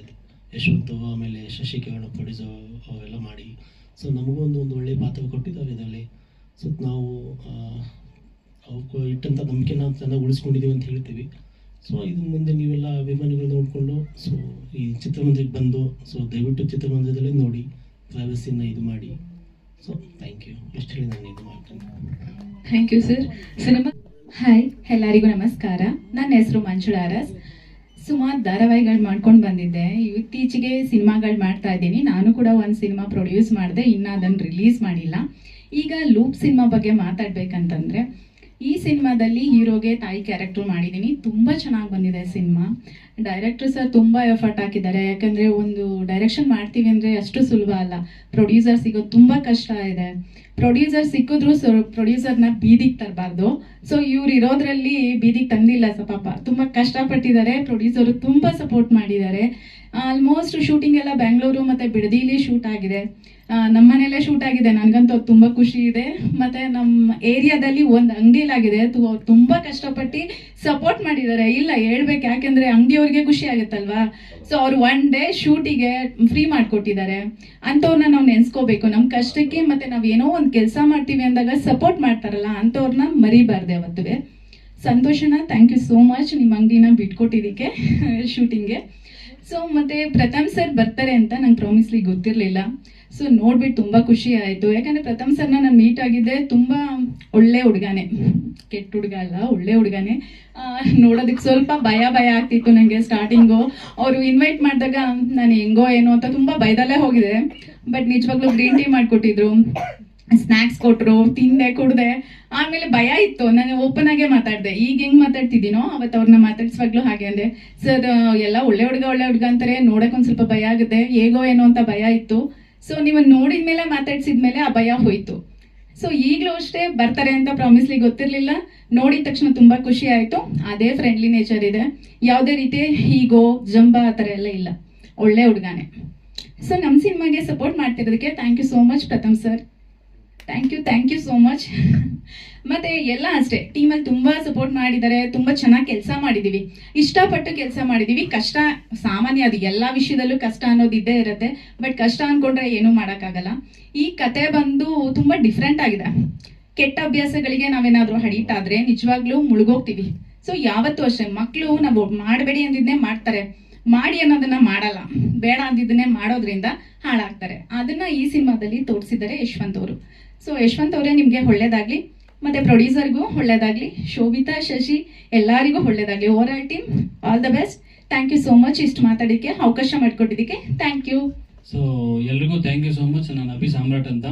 ಯಶವಂತ್ ಆಮೇಲೆ ಶಶಿಕಿರಣ ಪ್ರೊಡ್ಯೂಸರ್ ಅವೆಲ್ಲ ಮಾಡಿ, ಸೊ ನಮಗೂ ಒಂದು ಒಳ್ಳೆಯ ಪಾತ್ರ ಕೊಟ್ಟಿದ್ದಾರೆ ಇದರಲ್ಲಿ. ಸೊ ನಾವು ಅವ್ರು ಇಟ್ಟಂಥ ನಂಬಿಕೆ ನಾವು ಚೆನ್ನಾಗಿ ಉಳಿಸ್ಕೊಂಡಿದ್ದೀವಿ ಅಂತ ಹೇಳ್ತೀವಿ. ಸೊ ಇದು ಮುಂದೆ ನೀವೆಲ್ಲ ಅಭಿಮಾನಿಗಳು ನೋಡಿಕೊಂಡು ಸೊ ಈ ಚಿತ್ರಮಂದಿರಕ್ಕೆ ಬಂದು ಸೊ ದಯವಿಟ್ಟು ಚಿತ್ರಮಂದಿರದಲ್ಲೇ ನೋಡಿ, ಪ್ರೈವಸಿನ ಇದು ಮಾಡಿ. ಸೊ ಥ್ಯಾಂಕ್ ಯು, ಎಷ್ಟು ಹೇಳಿ ನಾನು ಇದು ಮಾಡ್ತೇನೆ. Thank you sir. Cinema hi, ಎಲ್ಲರಿಗೂ ನಮಸ್ಕಾರ. ನನ್ನ ಹೆಸರು ಮಂಜುಳಾ ಅರಸ್. ಸುಮಾರು ಧಾರಾವಾಹಿಗಳು ಮಾಡ್ಕೊಂಡು ಬಂದಿದ್ದೆ, ಇತ್ತೀಚೆಗೆ ಸಿನಿಮಾಗಳು ಮಾಡ್ತಾ ಇದ್ದೀನಿ. ನಾನು ಕೂಡ ಒಂದು ಸಿನಿಮಾ ಪ್ರೊಡ್ಯೂಸ್ ಮಾಡಿದೆ, ಇನ್ನು ಅದನ್ನು ರಿಲೀಸ್ ಮಾಡಿಲ್ಲ. ಈಗ ಲೂಪ್ ಸಿನಿಮಾ ಬಗ್ಗೆ ಮಾತಾಡ್ಬೇಕಂತಂದರೆ, ಈ ಸಿನಿಮಾದಲ್ಲಿ ಹೀರೋಗೆ ತಾಯಿ ಕ್ಯಾರೆಕ್ಟರ್ ಮಾಡಿದ್ದೀನಿ. ತುಂಬ ಚೆನ್ನಾಗಿ ಬಂದಿದೆ ಸಿನಿಮಾ. ಡೈರೆಕ್ಟರ್ ಸರ್ ತುಂಬ ಎಫರ್ಟ್ ಹಾಕಿದ್ದಾರೆ, ಯಾಕಂದರೆ ಒಂದು ಡೈರೆಕ್ಷನ್ ಮಾಡ್ತೀವಿ ಅಂದರೆ ಅಷ್ಟು ಸುಲಭ ಅಲ್ಲ. ಪ್ರೊಡ್ಯೂಸರ್ ಸಿಗೋದು ತುಂಬ ಕಷ್ಟ ಇದೆ. ಪ್ರೊಡ್ಯೂಸರ್ ಸಿಕ್ಕಿದ್ರು ಪ್ರೊಡ್ಯೂಸರ್ನ ಬೀದಿಗೆ ತರಬಾರ್ದು. ಸೊ ಇವ್ರು ಇರೋದ್ರಲ್ಲಿ ಬೀದಿಗೆ ತಂದಿಲ್ಲ ಪಾಪ, ತುಂಬ ಕಷ್ಟಪಟ್ಟಿದ್ದಾರೆ. ಪ್ರೊಡ್ಯೂಸರು ತುಂಬ ಸಪೋರ್ಟ್ ಮಾಡಿದ್ದಾರೆ. ಆಲ್ಮೋಸ್ಟ್ ಶೂಟಿಂಗ್ ಎಲ್ಲ ಬೆಂಗಳೂರು ಮತ್ತು ಬಿಡದಿಲಿ ಶೂಟ್ ಆಗಿದೆ, ನಮ್ಮ ಮನೆಯಲ್ಲೇ ಶೂಟ್ ಆಗಿದೆ. ನನಗಂತೂ ತುಂಬ ಖುಷಿ ಇದೆ. ಮತ್ತು ನಮ್ಮ ಏರಿಯಾದಲ್ಲಿ ಒಂದು ಅಂಗಡಿಲಾಗಿದೆ, ಅವ್ರು ತುಂಬ ಕಷ್ಟಪಟ್ಟು ಸಪೋರ್ಟ್ ಮಾಡಿದ್ದಾರೆ. ಇಲ್ಲ ಹೇಳ್ಬೇಕು, ಯಾಕೆಂದರೆ ಅಂಗಡಿಯವ್ರಿಗೆ ಖುಷಿ ಆಗುತ್ತಲ್ವಾ. ಸೊ ಅವ್ರು ಒನ್ ಡೇ ಶೂಟಿಗೆ ಫ್ರೀ ಮಾಡಿಕೊಟ್ಟಿದ್ದಾರೆ. ಅಂಥವ್ರನ್ನ ನಾವು ನೆನೆಸ್ಕೋಬೇಕು. ನಮ್ಮ ಕಷ್ಟಕ್ಕೆ ಮತ್ತು ನಾವು ಏನೋ ಒಂದು ಕೆಲಸ ಮಾಡ್ತೀವಿ ಅಂದಾಗ ಸಪೋರ್ಟ್ ಮಾಡ್ತಾರಲ್ಲ, ಅಂಥವ್ರನ್ನ ಮರಿಬಾರ್ದು ಯಾವತ್ತೂ. ಸಂತೋಷನ, ಥ್ಯಾಂಕ್ ಯು ಸೋ ಮಚ್ ನಿಮ್ಮ ಅಂಗಡಿನ ಬಿಟ್ಕೊಟ್ಟಿದ್ದಕ್ಕೆ ಶೂಟಿಂಗ್ಗೆ. ಸೊ ಮತ್ತು ಪ್ರಥಮ್ ಸರ್ ಬರ್ತಾರೆ ಅಂತ ನಂಗೆ ಪ್ರಾಮಿಸ್ಲಿ ಗೊತ್ತಿರಲಿಲ್ಲ. ಸೊ ನೋಡ್ಬಿಟ್ಟು ತುಂಬ ಖುಷಿ ಆಯಿತು. ಯಾಕಂದರೆ ಪ್ರಥಮ್ ಸರ್ನ ನಾನು ಮೀಟ್ ಆಗಿದ್ದೆ. ತುಂಬ ಒಳ್ಳೆ ಹುಡುಗನೇ, ಕೆಟ್ಟ ಹುಡುಗ ಅಲ್ಲ, ಒಳ್ಳೆ ಹುಡುಗನೇ. ನೋಡೋದಕ್ಕೆ ಸ್ವಲ್ಪ ಭಯ ಆಗ್ತಿತ್ತು ನನಗೆ ಸ್ಟಾರ್ಟಿಂಗು. ಅವರು ಇನ್ವೈಟ್ ಮಾಡಿದಾಗ ನಾನು ಹೆಂಗೋ ಏನೋ ಅಂತ ತುಂಬ ಭಯದಲ್ಲೇ ಹೋಗಿದೆ. ಬಟ್ ನಿಜವಾಗ್ಲೂ ಗ್ರೀನ್ ಟೀ ಮಾಡಿಕೊಟ್ಟಿದ್ರು, ಸ್ನ್ಯಾಕ್ಸ್ ಕೊಟ್ಟರು, ತಿಂದೆ ಕುಡ್ದೆ. ಆಮೇಲೆ ಭಯ ಇತ್ತು, ನಾನು ಓಪನ್ ಆಗೇ ಮಾತಾಡಿದೆ. ಈಗ ಹೆಂಗೆ ಮಾತಾಡ್ತಿದ್ದೀನೋ ಅವತ್ತು ಅವ್ರನ್ನ ಮಾತಾಡ್ಸುವಾಗ್ಲೂ ಹಾಗೆ ಅಂದೆ, ಸರ್ ಎಲ್ಲ ಒಳ್ಳೆ ಹುಡುಗ ಅಂತಾರೆ, ನೋಡೋಕೆ ಒಂದು ಸ್ವಲ್ಪ ಭಯ ಆಗುತ್ತೆ, ಹೇಗೋ ಏನೋ ಅಂತ ಭಯ ಇತ್ತು. ಸೊ ನೀವು ನೋಡಿದ ಮೇಲೆ ಮಾತಾಡ್ಸಿದ್ಮೇಲೆ ಆ ಭಯ ಹೋಯ್ತು. ಸೊ ಈಗಲೂ ಅಷ್ಟೇ ಬರ್ತಾರೆ ಅಂತ ಪ್ರಾಮಿಸ್ಲಿ ಗೊತ್ತಿರಲಿಲ್ಲ. ನೋಡಿದ ತಕ್ಷಣ ತುಂಬ ಖುಷಿ ಆಯಿತು. ಅದೇ ಫ್ರೆಂಡ್ಲಿ ನೇಚರ್ ಇದೆ, ಯಾವುದೇ ರೀತಿ ಹೀಗೋ ಜಂಬ ಆ ಥರ ಎಲ್ಲ ಇಲ್ಲ, ಒಳ್ಳೆ ಹುಡುಗನೇ. ಸೊ ನಮ್ಮ ಸಿನಿಮಾಗೆ ಸಪೋರ್ಟ್ ಮಾಡ್ತಿರೋದಕ್ಕೆ thank you so much Pratham sir, thank you so much. ಮತ್ತು ಎಲ್ಲ ಅಷ್ಟೇ ಟೀಮಲ್ಲಿ ತುಂಬ ಸಪೋರ್ಟ್ ಮಾಡಿದ್ದಾರೆ. ತುಂಬ ಚೆನ್ನಾಗಿ ಕೆಲಸ ಮಾಡಿದ್ದೀವಿ, ಇಷ್ಟಪಟ್ಟು ಕೆಲಸ ಮಾಡಿದ್ದೀವಿ. ಕಷ್ಟ ಸಾಮಾನ್ಯ, ಅದು ಎಲ್ಲ ವಿಷಯದಲ್ಲೂ ಕಷ್ಟ ಅನ್ನೋದು ಇದ್ದೇ ಇರುತ್ತೆ. ಬಟ್ ಕಷ್ಟ ಅಂದ್ಕೊಂಡ್ರೆ ಏನೂ ಮಾಡೋಕ್ಕಾಗಲ್ಲ. ಈ ಕತೆ ಬಂದು ತುಂಬ ಡಿಫ್ರೆಂಟ್ ಆಗಿದೆ. ಕೆಟ್ಟ ಅಭ್ಯಾಸಗಳಿಗೆ ನಾವೇನಾದರೂ ಅಡಿಕ್ಟ್ ಆದರೆ ನಿಜವಾಗ್ಲೂ ಮುಳುಗೋಗ್ತೀವಿ. ಸೊ ಯಾವತ್ತೂ ಅಷ್ಟೇ ಮಕ್ಕಳು ನಾವು ಮಾಡಬೇಡಿ ಅಂದಿದ್ದನ್ನೇ ಮಾಡ್ತಾರೆ, ಮಾಡಿ ಅನ್ನೋದನ್ನ ಮಾಡಲ್ಲ, ಬೇಡ ಅಂದಿದ್ದನ್ನೇ ಮಾಡೋದ್ರಿಂದ ಹಾಳಾಗ್ತಾರೆ. ಅದನ್ನ ಈ ಸಿನಿಮಾದಲ್ಲಿ ತೋರಿಸಿದ್ದಾರೆ ಯಶವಂತ್ ಅವರು. ಸೊ ಯಶವಂತ್ ಅವರೇ ನಿಮಗೆ ಒಳ್ಳೇದಾಗಲಿ, ಮತ್ತು ಪ್ರೊಡ್ಯೂಸರ್ಗೂ ಒಳ್ಳೇದಾಗಲಿ, ಶೋಭಿತಾ, ಶಶಿ ಎಲ್ಲರಿಗೂ ಒಳ್ಳೇದಾಗಲಿ. Overall team all the best. Thank you so much ಇಷ್ಟು ಮಾತಾಡೋಕ್ಕೆ ಅವಕಾಶ ಮಾಡಿಕೊಟ್ಟಿದ್ದಕ್ಕೆ ಥ್ಯಾಂಕ್ ಯು. ಸೊ ಎಲ್ರಿಗೂ ಥ್ಯಾಂಕ್ ಯು ಸೋ ಮಚ್. ನಾನು ಅಭಿ ಸಾಮ್ರಾಟ್ ಅಂತ.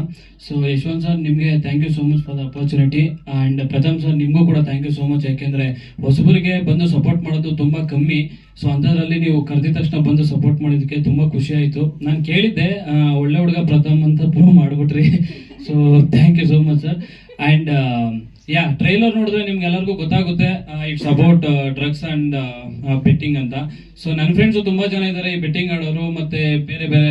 ಸೊ ಯಶವಂತ್ ಸರ್ ನಿಮಗೆ thank you so much for the opportunity. And Pratham sir ನಿಮಗೂ ಕೂಡ ಥ್ಯಾಂಕ್ ಯು ಸೋ ಮಚ್. ಯಾಕೆಂದರೆ ಹೊಸಬರಿಗೆ ಬಂದು ಸಪೋರ್ಟ್ ಮಾಡೋದು ತುಂಬ ಕಮ್ಮಿ. ಸೊ ಅಂಥದ್ರಲ್ಲಿ ನೀವು ಕರೆದಿದ ತಕ್ಷಣ ಬಂದು ಸಪೋರ್ಟ್ ಮಾಡೋದಕ್ಕೆ ತುಂಬ ಖುಷಿ ಆಯಿತು. ನಾನು ಕೇಳಿದ್ದೆ ಒಳ್ಳೆ ಹುಡುಗ ಪ್ರಥಮ್ ಅಂತ ಪ್ರೂವ್ ಮಾಡಿಬಿಟ್ರಿ. So thank you so much sir. And trailer ನೋಡಿದ್ರೆ ನಿಮ್ಗೆ ಎಲ್ಲರಿಗೂ ಗೊತ್ತಾಗುತ್ತೆ it's about drugs and betting ಅಂತ. ಸೊ ನನ್ನ ಫ್ರೆಂಡ್ಸು ತುಂಬಾ ಜನ ಇದ್ದಾರೆ ಈ ಬೆಟ್ಟಿಂಗ್ ಆಡೋರು ಮತ್ತೆ ಬೇರೆ ಬೇರೆ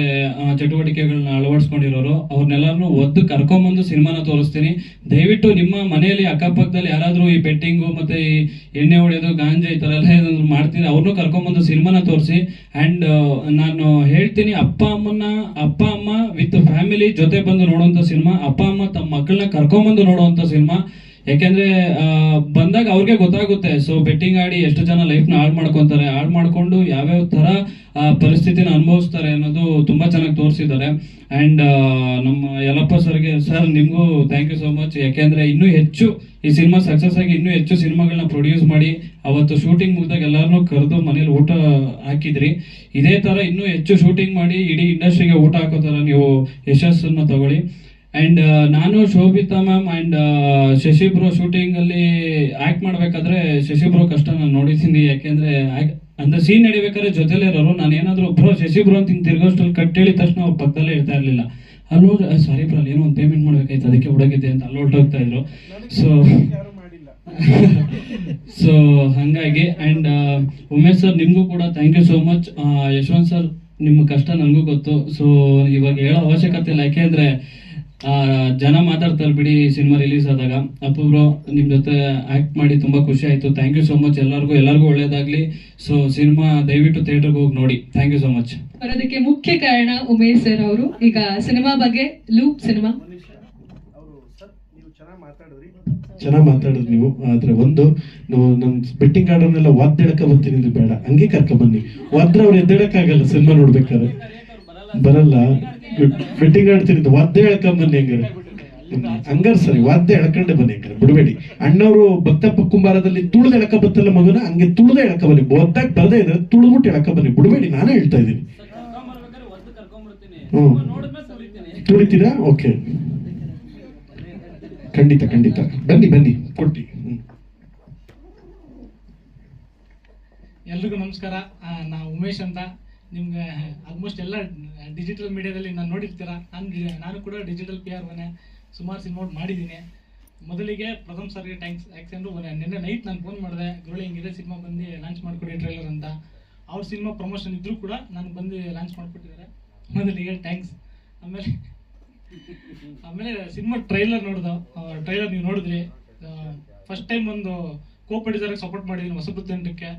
ಚಟುವಟಿಕೆಗಳನ್ನ ಅಳವಡಿಸ್ಕೊಂಡಿರೋರು. ಅವ್ರನ್ನೆಲ್ಲರನ್ನು ಒದ್ದು ಕರ್ಕೊಂಬಂದು ಸಿನಿಮಾನ ತೋರಿಸ್ತೀನಿ. ದಯವಿಟ್ಟು ನಿಮ್ಮ ಮನೆಯಲ್ಲಿ ಅಕ್ಕಪಕ್ಕದಲ್ಲಿ ಯಾರಾದ್ರೂ ಈ ಬೆಟ್ಟಿಂಗು ಮತ್ತೆ ಈ ಎಣ್ಣೆ ಹೊಡೆಯೋದು ಗಾಂಜಾ ಈ ತರ ಎಲ್ಲ ಏನಾದ್ರು ಮಾಡ್ತೀನಿ ಅವ್ರನ್ನೂ ಕರ್ಕೊಂಬಂದು ಸಿನಿಮಾನ ತೋರಿಸಿ. ಅಂಡ್ ನಾನು ಹೇಳ್ತೀನಿ, ಅಪ್ಪ ಅಮ್ಮ ವಿತ್ ಫ್ಯಾಮಿಲಿ ಜೊತೆ ಬಂದು ನೋಡುವಂತ ಸಿನಿಮಾ, ಅಪ್ಪ ಅಮ್ಮ ತಮ್ಮ ಮಕ್ಕಳನ್ನ ಕರ್ಕೊಂಬಂದು ನೋಡುವಂತ ಸಿನಿಮಾ. ಯಾಕೆಂದ್ರೆ ಬಂದಾಗ ಅವ್ರಿಗೆ ಗೊತ್ತಾಗುತ್ತೆ. ಸೊ ಬೆಟ್ಟಿಂಗ್ ಆಡಿ ಎಷ್ಟು ಜನ ಲೈಫ್ ನ ಹಾಳು ಮಾಡ್ಕೊಂಡು ಯಾವ್ಯಾವ ತರ ಪರಿಸ್ಥಿತಿನ ಅನುಭವಿಸ್ತಾರೆ ಅನ್ನೋದು ತುಂಬಾ ಚೆನ್ನಾಗಿ ತೋರಿಸಿದ್ದಾರೆ. ಅಂಡ್ ನಮ್ಮ ಯಲ್ಲಪ್ಪ ಸರ್ಗೆ, ಸರ್ ನಿಮ್ಗೂ ಥ್ಯಾಂಕ್ ಯು ಸೋ ಮಚ್. ಯಾಕೆಂದ್ರೆ ಇನ್ನೂ ಹೆಚ್ಚು ಈ ಸಿನಿಮಾ ಸಕ್ಸಸ್ ಆಗಿ ಇನ್ನೂ ಹೆಚ್ಚು ಸಿನಿಮಾಗಳನ್ನ ಪ್ರೊಡ್ಯೂಸ್ ಮಾಡಿ ಅವತ್ತು ಶೂಟಿಂಗ್ ಮುಗಿದಾಗ ಎಲ್ಲರನ್ನೂ ಕರೆದು ಮನೇಲಿ ಊಟ ಹಾಕಿದ್ರಿ. ಇದೇ ತರ ಇನ್ನೂ ಹೆಚ್ಚು ಶೂಟಿಂಗ್ ಮಾಡಿ ಇಡೀ ಇಂಡಸ್ಟ್ರಿಗೆ ಊಟ ಹಾಕೋ ತರ ನೀವು ಯಶಸ್ಸನ್ನು ತಗೊಳ್ಳಿ. ಅಂಡ್ ನಾನು Shobhita ma'am and Shashi bro shooting ಅಲ್ಲಿ ಆಕ್ಟ್ ಮಾಡ್ಬೇಕಾದ್ರೆ ಶಶಿ ಬ್ರೋ ಕಷ್ಟ ನಾನು ನೋಡಿದ್ದೀನಿ. ಯಾಕೆಂದ್ರೆ ಅಂದ್ರೆ ಸೀನ್ ನಡಿಬೇಕಾದ್ರೆ ಜೊತೆಲೇ ಇರೋರು. ನಾನು ಏನಾದ್ರು ಬ್ರೋ ಶಶಿ ಬ್ರೋ ಅಂತ ತಿರ್ಗೋಷ್ಟಲ್ಲಿ ಕಟ್ ಹೇಳಿದ ತಕ್ಷಣ ಅವ್ರ ಪಕ್ಕದಲ್ಲೇ ಇರ್ತಾ ಇರ್ಲಿಲ್ಲ. ಅಲ್ಲೋ ಸಾರಿ ಬ್ರೋ ಅಲ್ಲಿ ಏನೋ ಒಂದು ಪೇಮೆಂಟ್ ಮಾಡ್ಬೇಕಾಯ್ತು ಅದಕ್ಕೆ ಹುಡುಗಿದ್ದೆ ಅಂತ ಅಲ್ಲಿ ಹೊರಟೋಗ್ತಾ ಇದ್ರು. ಸೊ ಹಂಗಾಗಿ ಅಂಡ್ ಉಮೇಶ್ ಸರ್ ನಿಮ್ಗೂ ಕೂಡ thank you so much. Yashwant sir ನಿಮ್ಮ ಕಷ್ಟ ನನಗೂ ಗೊತ್ತು. ಸೊ ಇವಾಗ ಹೇಳೋ ಅವಶ್ಯಕತೆ ಇಲ್ಲ, ಯಾಕೆಂದ್ರೆ ಜನ ಮಾತಾಡ್ತಾರೆ ಬಿಡಿ ಸಿನಿಮಾ ರಿಲೀಸ್ ಆದಾಗ. ಅಪ್ಪು ಬ್ರೋ ನಿಮ್ ಜೊತೆ ಆಕ್ಟ್ ಮಾಡಿ ತುಂಬಾ ಖುಷಿ ಆಯ್ತು. Thank you so much. ಎಲ್ಲರಿಗೂ ಒಳ್ಳೇದಾಗ್ಲಿ. ಸೊ ಸಿನಿಮಾ ದಯವಿಟ್ಟು ಥಿಯೇಟರ್ಗೆ ಹೋಗಿ ನೋಡಿ. Thank you so much. ಬರೋದಕ್ಕೆ ಮುಖ್ಯ ಕಾರಣ ಉಮೇಶ್ ಸರ್ ಅವರು. ಈಗ ಸಿನಿಮಾ ಬಗ್ಗೆ ಲೂಪ್ ಸಿನಿಮಾ ಚೆನ್ನಾಗಿ ಮಾತಾಡಿದ್ರಿ ನೀವು. ಆದ್ರೆ ನಮ್ ಬೆಟ್ಟಿಂಗ್ ಆರ್ಡರ್ನೆಲ್ಲ ವಾದ್ಯಳಕ ಬರ್ತೀನಿ ಅಂದ್ರೆ ಬೇಡ, ಹಂಗೆ ಕರ್ಕೊಂಬನ್ನಿ. ವಾದ್ರ ಅವ್ರು ಎದ್ದೇಳಕ್ಕಾಗಲ್ಲ ಸಿನಿಮಾ ನೋಡ್ಬೇಕಾದ್ರೆ, ಬರಲ್ಲ. ಬೆಟ್ಟಿಂಗ್ ಆಡ್ತೀನಿ ವಾದ್ಯ ಎಳ್ಕೊಂಬನ್ನಿ ಹಂಗಾರ ಸರಿ, ವಾದ್ಯ ಎಳ್ಕೊಂಡೆ ಬನ್ನಿ. ಹಂಗಾರೆ ಬಿಡಬೇಡಿ. ಅಣ್ಣವರು ಭಕ್ತಪ್ಪ ಕುಂಬಾರದಲ್ಲಿ ತುಳಿದು ಎಳಕ ಬತ್ತಲ್ಲ ಮಗನ, ಹಂಗೆ ತುಳಿದ ಎಳಕ ಬನ್ನಿ. ಒದ್ದಾಗಿ ಬರದೇ ಇದ್ರೆ ತುಳಿದ್ಬಿಟ್ಟು ಎಳಕ ಬನ್ನಿ, ಬಿಡಬೇಡಿ. ನಾನೇ ಹೇಳ್ತಾ ಇದ್ದೀನಿ. ತುಳಿತೀರಾ? ಓಕೆ, ಖಂಡಿತ ಬನ್ನಿ ಕೊಡ್ತಿ. ಎಲ್ರಿಗೂ ನಮಸ್ಕಾರ. ನಾವು ಉಮೇಶ್ ಅಂತ. ನಿಮ್ಗೆ ಆಲ್ಮೋಸ್ಟ್ ಎಲ್ಲ ಡಿಜಿಟಲ್ ಮೀಡಿಯಾದಲ್ಲಿ ನಾನು ನೋಡಿರ್ತೀರ. ನಾನು ಕೂಡ ಡಿಜಿಟಲ್ PR ಮನೆ ಸುಮಾರು ಸಿನಿಮಾ ಮಾಡಿದ್ದೀನಿ. ಮೊದಲಿಗೆ ಪ್ರಥಮ್ ಸರ್ಗೆ ಥ್ಯಾಂಕ್ಸ್. ಯಾಕೆಂದ್ರೆ ನಿನ್ನೆ ನೈಟ್ ನಾನು ಫೋನ್ ಮಾಡಿದೆ, ಗುರುಳಿ ಹಿಂಗಿದೆ ಸಿನಿಮಾ ಬಂದು ಲಾಂಚ್ ಮಾಡಿಕೊಡಿ ಟ್ರೈಲರ್ ಅಂತ. ಅವ್ರ ಸಿನಿಮಾ ಪ್ರಮೋಷನ್ ಇದ್ರೂ ಕೂಡ ನನಗೆ ಬಂದು ಲಾಂಚ್ ಮಾಡಿಕೊಟ್ಟಿದ್ದಾರೆ. ಮೊದಲಿಗೆ ಥ್ಯಾಂಕ್ಸ್. ಆಮೇಲೆ ಸಿನಿಮಾ ಟ್ರೈಲರ್ ಟ್ರೈಲರ್ ನೀವು ನೋಡಿದ್ರಿ. ಫಸ್ಟ್ ಟೈಮ್ ಒಂದು ಪ್ರೊಡ್ಯೂಸರ್ಗೆ ಸಪೋರ್ಟ್ ಮಾಡಿದ್ದೀನಿ ಹೊಸಬ್ರ ತಂಡಕ್ಕೆ.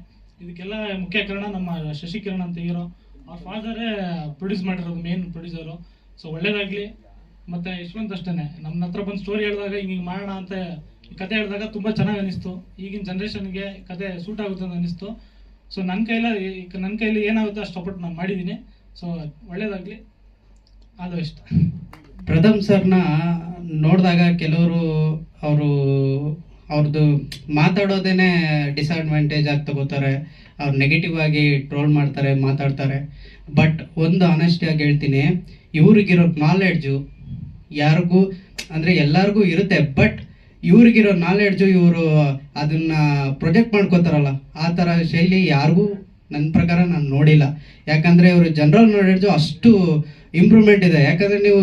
ಇದಕ್ಕೆಲ್ಲ ಮುಖ್ಯ ಕಾರಣ ನಮ್ಮ ಶಶಿಕಿರಣ್ ಅಂತ ಹೀರೋ. ಅವ್ರ ಫಾದರೇ ಪ್ರೊಡ್ಯೂಸ್ ಮಾಡಿರೋದು, ಮೇನ್ ಪ್ರೊಡ್ಯೂಸರು. ಸೊ ಒಳ್ಳೇದಾಗ್ಲಿ. ಮತ್ತೆ ಯಶವಂತ್ ಅಷ್ಟೇನೆ ನಮ್ಮ ಹತ್ರ ಬಂದು ಸ್ಟೋರಿ ಹೇಳಿದಾಗ ಹಿಂಗೆ ಮಾಡೋಣ ಅಂತ ಕತೆ ಹೇಳಿದಾಗ ತುಂಬ ಚೆನ್ನಾಗಿ ಅನಿಸ್ತು. ಈಗಿನ ಜನ್ರೇಷನ್ಗೆ ಕತೆ ಸೂಟ್ ಆಗುತ್ತೆ ಅಂತ ಅನಿಸ್ತು. ಸೊ ನನ್ನ ಕೈಲಿ ಏನಾಗುತ್ತೆ ಅಷ್ಟು ಸಪೋರ್ಟ್ ನಾನು ಮಾಡಿದ್ದೀನಿ. ಸೊ ಒಳ್ಳೇದಾಗ್ಲಿ. ಅದು ಇಷ್ಟ. ಪ್ರಥಮ್ ಸರ್ನ ನೋಡಿದಾಗ ಕೆಲವರು ಅವ್ರದ್ದು ಮಾತಾಡೋದೇನೆ ಡಿಸ್ಅಡ್ವಾಂಟೇಜ್ ಆಗಿ ತಗೋತಾರೆ. ಅವ್ರು ನೆಗೆಟಿವ್ ಆಗಿ ಟ್ರೋಲ್ ಮಾಡ್ತಾರೆ, ಮಾತಾಡ್ತಾರೆ. ಬಟ್ ಒಂದು ಆನೆಸ್ಟಿಯಾಗಿ ಹೇಳ್ತೀನಿ, ಇವ್ರಿಗಿರೋ ನಾಲೆಡ್ಜು ಯಾರಿಗೂ ಅಂದರೆ ಎಲ್ಲರಿಗೂ ಇರುತ್ತೆ. ಬಟ್ ಇವ್ರಿಗಿರೋ ನಾಲೆಡ್ಜು ಇವರು ಅದನ್ನ ಪ್ರೊಜೆಕ್ಟ್ ಮಾಡ್ಕೋತಾರಲ್ಲ, ಆ ಥರ ಶೈಲಿ ಯಾರಿಗೂ ನನ್ನ ಪ್ರಕಾರ ನಾನು ನೋಡಿಲ್ಲ. ಯಾಕಂದರೆ ಇವರು ಜನರಲ್ ನಾಲೆಡ್ಜು ಅಷ್ಟು ಇಂಪ್ರೂವ್ಮೆಂಟ್ ಇದೆ. ಯಾಕಂದರೆ ನೀವು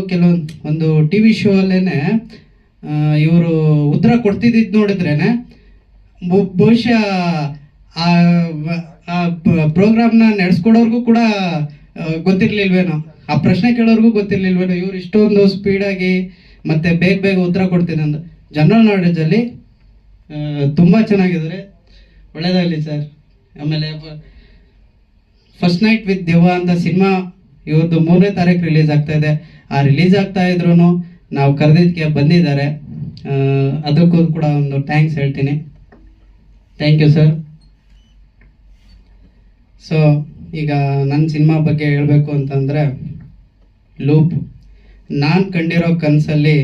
ಒಂದು TV ಶೋ ಅಲ್ಲೇ ಇವರು ಉತ್ತರ ಕೊಡ್ತಿದ್ದು ನೋಡಿದ್ರೇನೆ ಬಹುಶಃ ಆ ಪ್ರೋಗ್ರಾಮ್ನ ನಡೆಸ್ಕೊಡೋರ್ಗೂ ಕೂಡ ಗೊತ್ತಿರ್ಲಿಲ್ವೇನೋ, ಆ ಪ್ರಶ್ನೆ ಕೇಳೋರ್ಗೂ ಗೊತ್ತಿರ್ಲಿಲ್ವೇನೋ ಇವ್ರು ಇಷ್ಟೊಂದು ಸ್ಪೀಡಾಗಿ ಮತ್ತೆ ಬೇಗ ಉತ್ತರ ಕೊಡ್ತೀನಿ ಅಂತ. ಜನರಲ್ ನಾಲೆಡ್ಜಲ್ಲಿ ತುಂಬ ಚೆನ್ನಾಗಿದ್ದಾರೆ. ಒಳ್ಳೇದಾಗಲಿ ಸರ್. ಆಮೇಲೆ ಫಸ್ಟ್ ನೈಟ್ ವಿತ್ ದೆವ್ವ ಅಂತ ಸಿನಿಮಾ ಇವ್ರದ್ದು 3ನೇ ತಾರೀಕು ರಿಲೀಸ್ ಆಗ್ತಾ ಇದೆ. ಆ ರಿಲೀಸ್ ಆಗ್ತಾ ಇದ್ರು ನಾವು ಕರೆದಿದ್ದಕ್ಕೆ ಬಂದಿದ್ದಾರೆ. ಅದಕ್ಕೂ ಕೂಡ ಒಂದು ಥ್ಯಾಂಕ್ಸ್ ಹೇಳ್ತೀನಿ. Thank you sir. ಸೊ ಈಗ ನನ್ನ ಸಿನಿಮಾ ಬಗ್ಗೆ ಹೇಳಬೇಕು ಅಂತಂದರೆ, ಲೂಪ್ ನಾನು ಕಂಡಿರೋ ಕನಸಲ್ಲಿ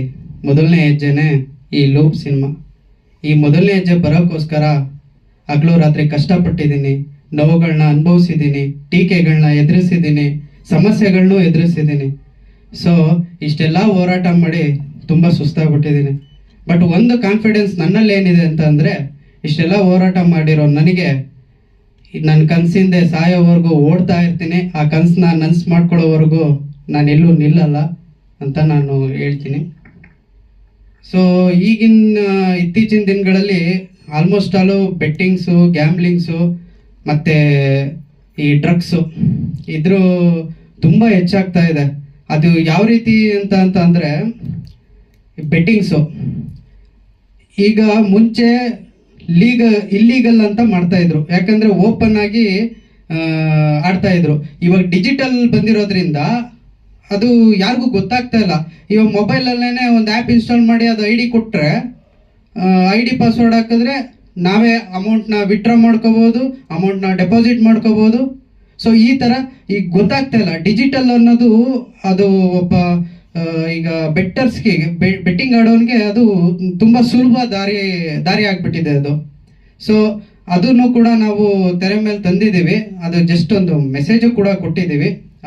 ಮೊದಲನೇ ಹೆಜ್ಜೆನೇ ಈ ಲೂಪ್ ಸಿನಿಮಾ. ಈ ಮೊದಲನೇ ಹೆಜ್ಜೆ ಬರೋಕ್ಕೋಸ್ಕರ ಹಗಲು ರಾತ್ರಿ ಕಷ್ಟಪಟ್ಟಿದ್ದೀನಿ, ನೋವುಗಳನ್ನ ಅನುಭವಿಸಿದ್ದೀನಿ, ಟೀಕೆಗಳನ್ನ ಎದುರಿಸಿದ್ದೀನಿ, ಸಮಸ್ಯೆಗಳನ್ನೂ ಎದುರಿಸಿದ್ದೀನಿ. ಸೊ ಇಷ್ಟೆಲ್ಲ ಹೋರಾಟ ಮಾಡಿ ತುಂಬ ಸುಸ್ತಾಗ್ಬಿಟ್ಟಿದ್ದೀನಿ. ಬಟ್ ಒಂದು ಕಾನ್ಫಿಡೆನ್ಸ್ ನನ್ನಲ್ಲಿ ಏನಿದೆ ಅಂತಂದರೆ, ಇಷ್ಟೆಲ್ಲ ಹೋರಾಟ ಮಾಡಿರೋ ನನಗೆ ನನ್ನ ಕನಸಿಂದೆ ಸಾಯೋವರೆಗೂ ಓಡ್ತಾ ಇರ್ತೀನಿ. ಆ ಕನಸನ್ನ ನನಸು ಮಾಡ್ಕೊಳ್ಳೋವರೆಗೂ ನಾನೆಲ್ಲೂ ನಿಲ್ಲಲ್ಲ ಅಂತ ನಾನು ಹೇಳ್ತೀನಿ. ಸೊ ಇತ್ತೀಚಿನ ದಿನಗಳಲ್ಲಿ ಆಲ್ಮೋಸ್ಟ್ ಆಲು ಬೆಟ್ಟಿಂಗ್ಸು, ಗ್ಯಾಮ್ಲಿಂಗ್ಸು ಮತ್ತು ಈ ಡ್ರಗ್ಸು ಇದ್ರ ತುಂಬ ಹೆಚ್ಚಾಗ್ತಾ ಇದೆ. ಅದು ಯಾವ ರೀತಿ ಅಂತ ಅಂದರೆ ಬೆಟ್ಟಿಂಗ್ಸು ಈಗ ಮುಂಚೆ ಇಲ್ಲೀಗಲ್ ಅಂತ ಮಾಡ್ತಾಯಿದ್ರು, ಯಾಕಂದರೆ ಓಪನ್ ಆಗಿ ಆಡ್ತಾಯಿದ್ರು. ಇವಾಗ ಡಿಜಿಟಲ್ ಬಂದಿರೋದ್ರಿಂದ ಅದು ಯಾರಿಗೂ ಗೊತ್ತಾಗ್ತಾ ಇಲ್ಲ. ಇವಾಗ ಮೊಬೈಲಲ್ಲೇ ಒಂದು ಆ್ಯಪ್ ಇನ್ಸ್ಟಾಲ್ ಮಾಡಿ ಅದು ID ಕೊಟ್ಟರೆ, ID ಪಾಸ್ವರ್ಡ್ ಹಾಕಿದ್ರೆ ನಾವೇ ಅಮೌಂಟ್ನ ವಿತ್ಡ್ರಾ ಮಾಡ್ಕೋಬೋದು, ಅಮೌಂಟ್ನ ಡೆಪಾಸಿಟ್ ಮಾಡ್ಕೋಬೋದು. ಸೊ ಈ ಥರ ಈಗ ಗೊತ್ತಾಗ್ತಾ ಇಲ್ಲ. ಡಿಜಿಟಲ್ ಅನ್ನೋದು ಅದು ಒಬ್ಬ ಈಗ ಬೆಟ್ಟಿಂಗ್ ಆಡೋನಿಗೆ ಅದು ತುಂಬ ಸುಲಭ ದಾರಿ ಆಗಿಬಿಟ್ಟಿದೆ ಅದು. ಸೊ ಅದನ್ನು ಕೂಡ ನಾವು ತೆರೆ ಮೇಲೆ ತಂದಿದ್ದೀವಿ. ಅದು ಜಸ್ಟ್ ಒಂದು ಮೆಸೇಜು ಕೂಡ ಕೊಟ್ಟಿದ್ದೀವಿ.